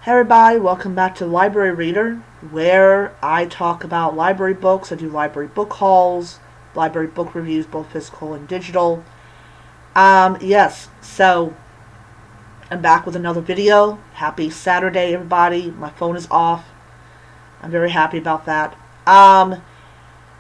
Hey everybody, welcome back to Library Reader, where I talk about library books. I do library book hauls, library book reviews, both physical and digital. Yes, so I'm back with another video. Happy Saturday, everybody. My phone is off. I'm very happy about that.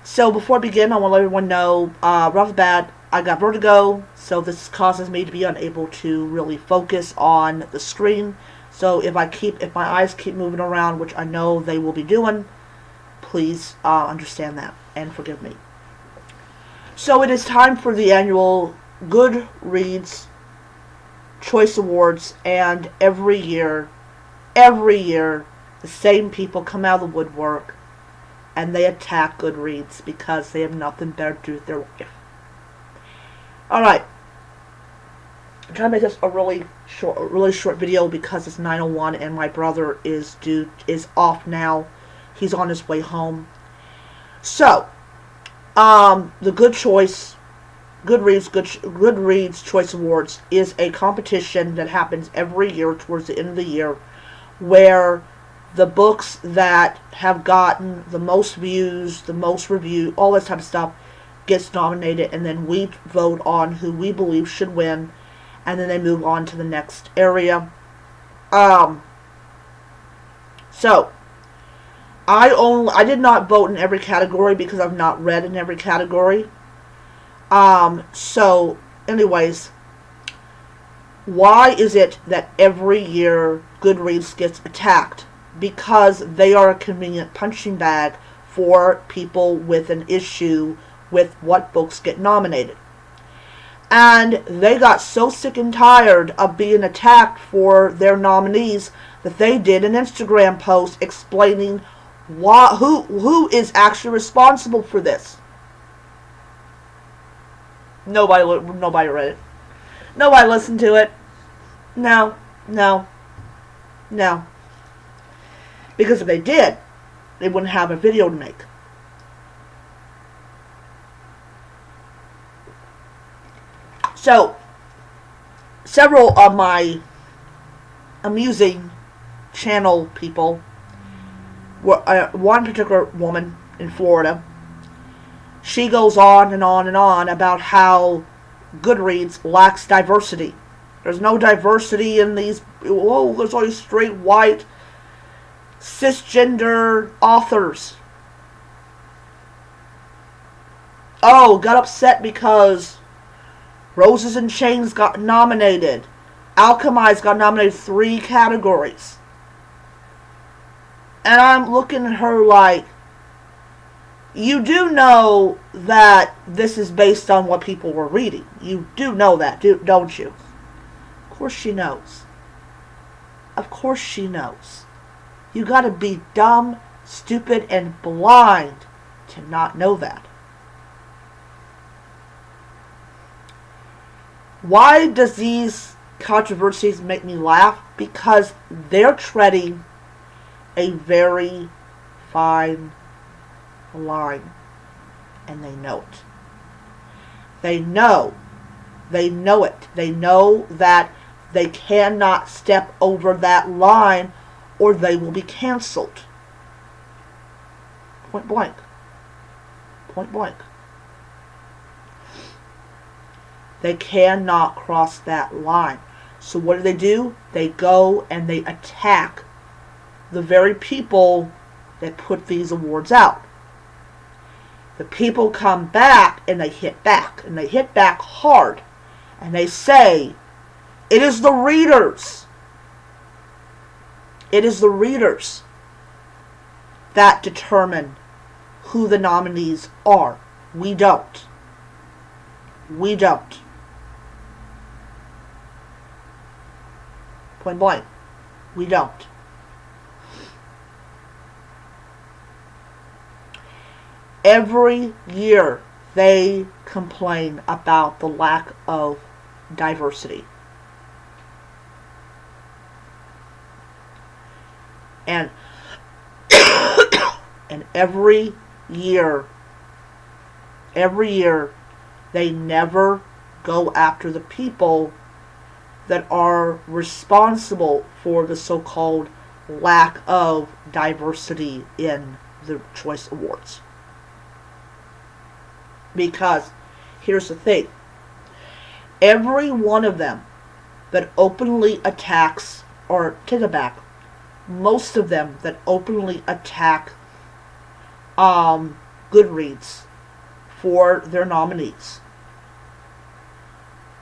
So before I begin, I want to let everyone know, right off the bat, I got vertigo, so this causes me to be unable to really focus on the screen. So if my eyes keep moving around, which I know they will be doing, please understand that and forgive me. So it is time for the annual Goodreads Choice Awards, and every year, the same people come out of the woodwork and they attack Goodreads because they have nothing better to do with their life. Alright. I'm trying to make this a really short video because it's 9:01 and my brother is off now. He's on his way home. So, the Goodreads Choice Awards is a competition that happens every year towards the end of the year, where the books that have gotten the most views, the most review, all that type of stuff gets nominated, and then we vote on who we believe should win, and then they move on to the next area. So I did not vote in every category because I've not read in every category. So anyways, why is it that every year Goodreads gets attacked? Because they are a convenient punching bag for people with an issue with what books get nominated. And they got so sick and tired of being attacked for their nominees that they did an Instagram post explaining who is actually responsible for this. Nobody read it. Nobody listened to it. No. Because if they did, they wouldn't have a video to make. So, several of my amusing channel people, one particular woman in Florida, she goes on and on and on about how Goodreads lacks diversity. There's no diversity in these. Oh, there's only straight white cisgender authors. Oh, got upset because Roses and Chains got nominated. Alchemize got nominated 3 categories. And I'm looking at her like, you do know that this is based on what people were reading. You do know that, don't you? Of course she knows. Of course she knows. You gotta be dumb, stupid, and blind to not know that. Why does these controversies make me laugh? Because they're treading a very fine line, and they know it. They know it. They know that they cannot step over that line or they will be canceled. Point blank. They cannot cross that line. So what do? They go and they attack the very people that put these awards out. The people come back and they hit back. And they hit back hard. And they say, it is the readers. It is the readers that determine who the nominees are. We don't. Point blank. We don't. Every year they complain about the lack of diversity. And every year they never go after the people that are responsible for the so-called lack of diversity in the Choice Awards. Because here's the thing, every one of them that openly attacks, or take it back, most of them that openly attack Goodreads for their nominees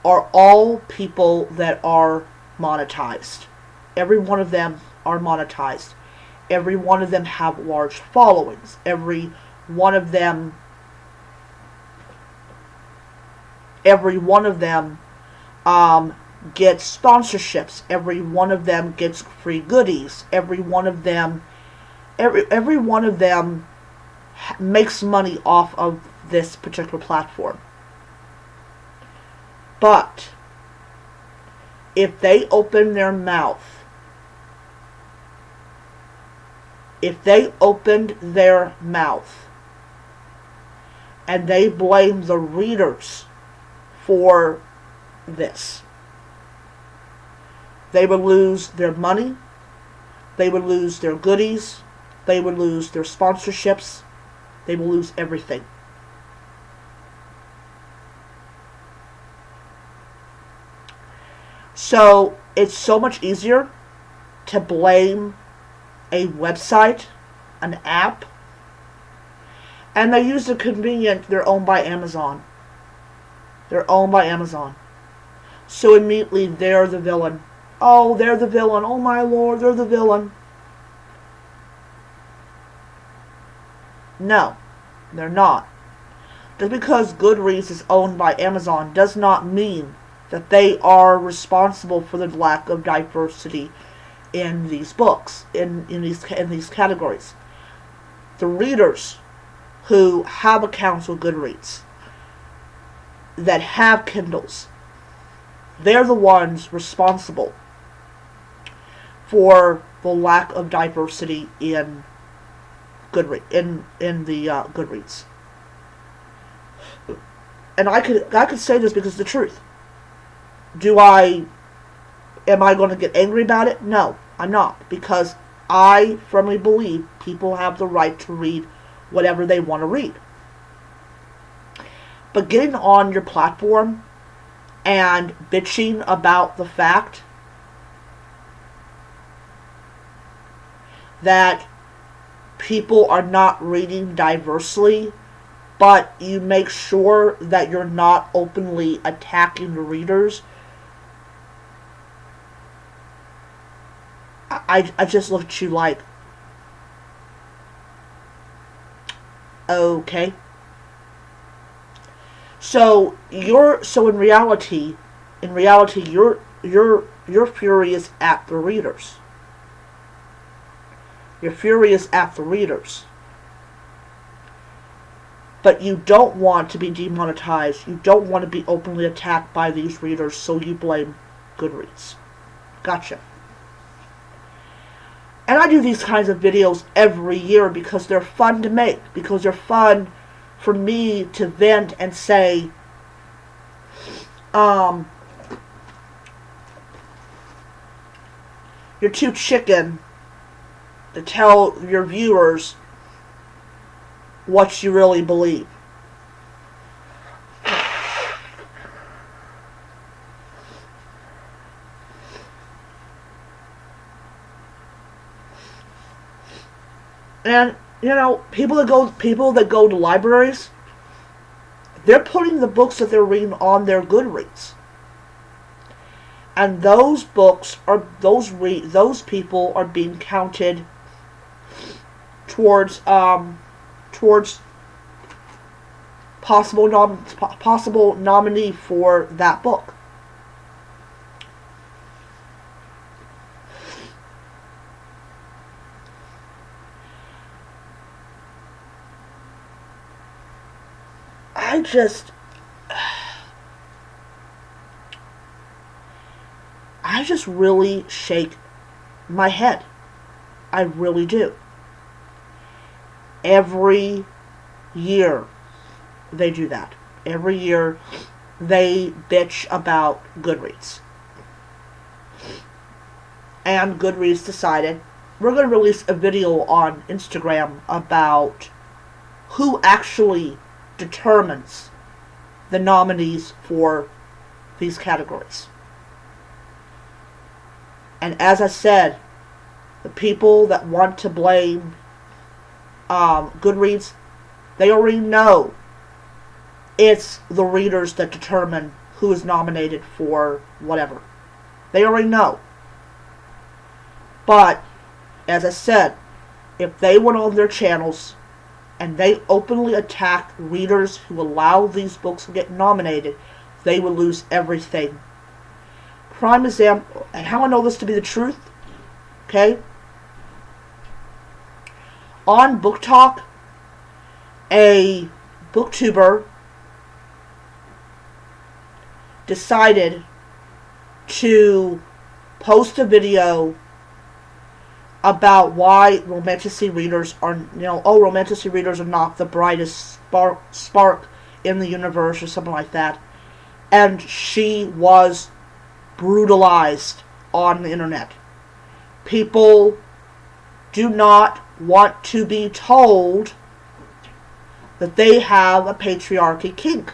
are all people that are monetized. Every one of them are monetized. Every one of them have large followings. Every one of them gets sponsorships. Every one of them gets free goodies. Every one of them makes money off of this particular platform. But if they open their mouth, and they blame the readers for this, they would lose their money, they would lose their goodies, they would lose their sponsorships, they will lose everything. So it's so much easier to blame a website, an app, and they use the convenient, they're owned by Amazon. So immediately they're the villain. Oh, they're the villain. Oh my Lord, they're the villain. No, they're not. Just because Goodreads is owned by Amazon does not mean that they are responsible for the lack of diversity in these books, in these categories. The readers who have accounts with Goodreads, that have Kindles, they're the ones responsible for the lack of diversity in Goodreads, in the Goodreads. And I could say this because it's the truth. Am I going to get angry about it? No, I'm not, because I firmly believe people have the right to read whatever they want to read. But getting on your platform and bitching about the fact that people are not reading diversely, but you make sure that you're not openly attacking the readers, I just look at you like, okay. So in reality you're furious at the readers. You're furious at the readers. But you don't want to be demonetized. You don't want to be openly attacked by these readers, so you blame Goodreads. Gotcha. And I do these kinds of videos every year because they're fun to make. Because they're fun for me to vent and say, you're too chicken to tell your viewers what you really believe. And people that go to libraries, they're putting the books that they're reading on their Goodreads. And those books are those people are being counted towards possible nominee for that book. I just really shake my head. I really do. Every year they do that. Every year they bitch about Goodreads. And Goodreads decided we're going to release a video on Instagram about who actually determines the nominees for these categories. And as I said, the people that want to blame Goodreads, they already know it's the readers that determine who is nominated for whatever. They already know. But, as I said, if they went on their channels and they openly attack readers who allow these books to get nominated, they would lose everything. Prime example, and how I know this to be the truth, okay? On Book Talk, a booktuber decided to post a video about why romantasy readers are, romantasy readers are not the brightest spark in the universe or something like that. And she was brutalized on the internet. People do not want to be told that they have a patriarchy kink,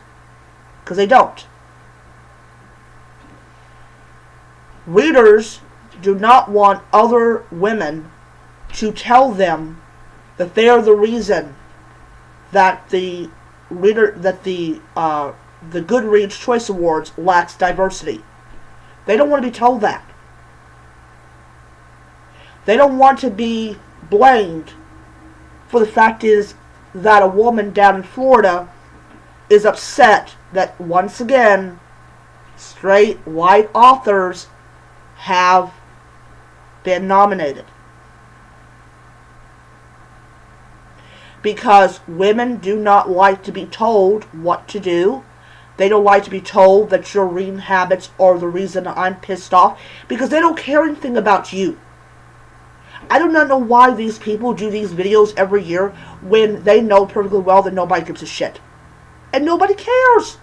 because they don't. Readers do not want other women to tell them that they are the reason that the Goodreads Choice Awards lacks diversity. They don't want to be told that. They don't want to be blamed for the fact is that a woman down in Florida is upset that once again straight white authors have been nominated. Because women do not like to be told what to do. They don't like to be told that your reading habits are the reason I'm pissed off, because they don't care anything about you. I do not know why these people do these videos every year when they know perfectly well that nobody gives a shit. And nobody cares.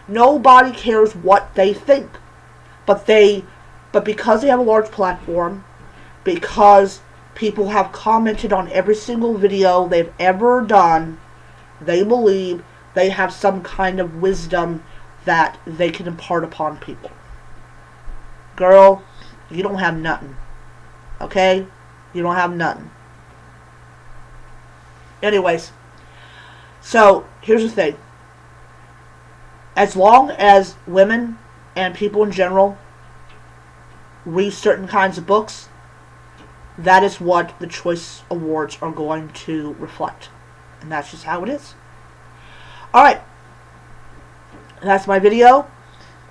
Nobody cares what they think. But because they have a large platform, because people have commented on every single video they've ever done, they believe they have some kind of wisdom that they can impart upon people. Girl, you don't have nothing. Okay? You don't have nothing. Anyways, so here's the thing. As long as women and people in general read certain kinds of books, that is what the Choice Awards are going to reflect. And that's just how it is. Alright. That's my video.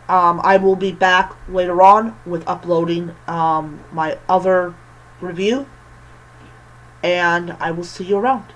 I will be back later on with uploading my other review. And I will see you around.